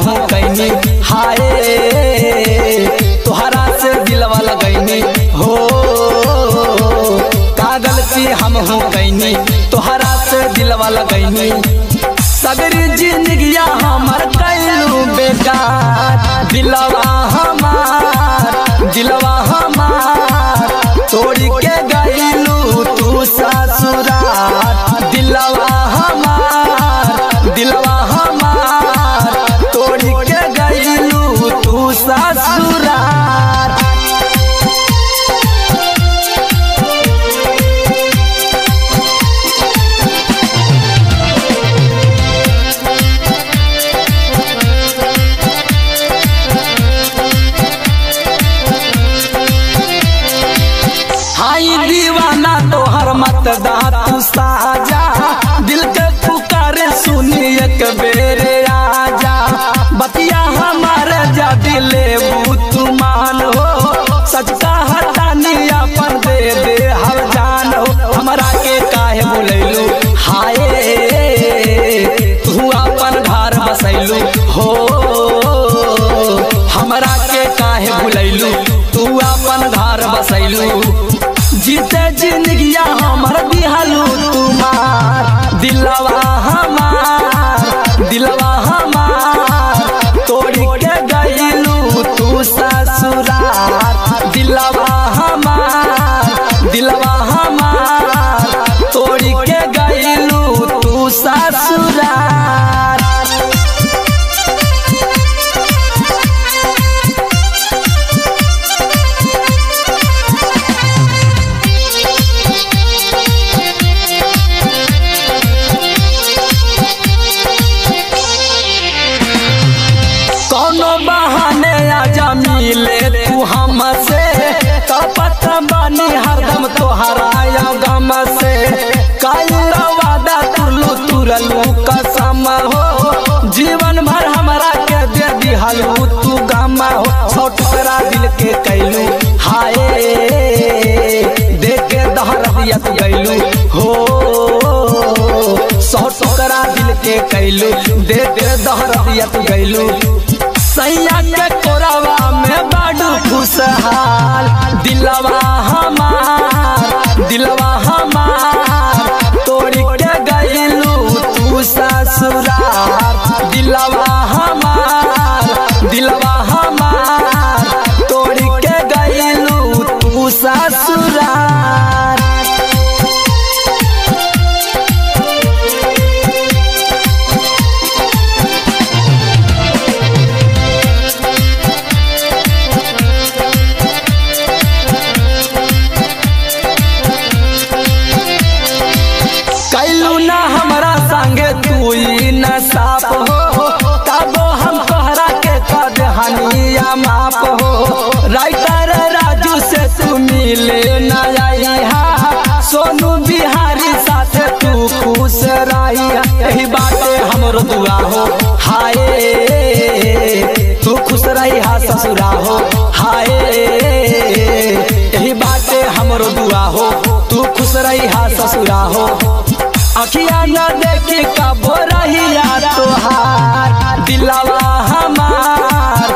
हूँ कैनी, हाय तोहरा से दिलवा लगैनी हो। का गलती हम हूँ कैनी, तोहरा से दिलवा लगैनी। सगरी जिंदगिया हमर कैलू बेकार, दिलवा हमार तोड़ के गईलू तू ससुराल। दिलवा हमार तोड़ के गईलू तू ससुराल। दीवाना तोहर मत दातू साजा, दिल के पुकारे सुनी एक बेरे आजा। बतिया हमारे जा दिले तू मान हो, सच का हटानी अपन दे हर जान हो। हमरा के काहे बुलैलू, हाय तू अपन घर बसैलू हो। हमरा के काहे बुलैलू, तू अपन घर बसैलू। जीते जिंदगिया हमर दिहलू तुम्हार, दिलवा हमार तोड़ के गईलू तू ससुराल। दिलवा हमार तोड़ के गईलू तू ससुराल। बहाने आजा मिले तू हमसे, कपट बनी हरदम तोहरा गम से। काला वादा तुरलू कसम हो, जीवन भर हमरा के दे दिहलू तू गम हो। सौ टुकड़ा दिल के कैलू, हाय देख के दहरदियत गैलू हो। सौ टुकड़ा दिल के कैलू, देख के दहरदियत गैलू। सैया के कोरावा में बड़ू खुशहाल, दिलवा हमार तोड़ के गईलू तू ससुराल। दिलवा हमार तोड़ के गईलू तू ससुराल। तू न साफ हो, तबो हम तोहरा के कदहनिया माफ हो। राइटर राजू से तू मिले न आइहा, सोनू बिहारी साथ तू खुश रहिया। यही बाटे हमरो दुआ हो, हाय तू खुश रहिहा ससुरा हो। हाय यही बाटे हमरो दुआ हो, तू खुश रहिहा ससुरा हो। अखिया न देखी कबो रहिया तोहार, दिलवा हमार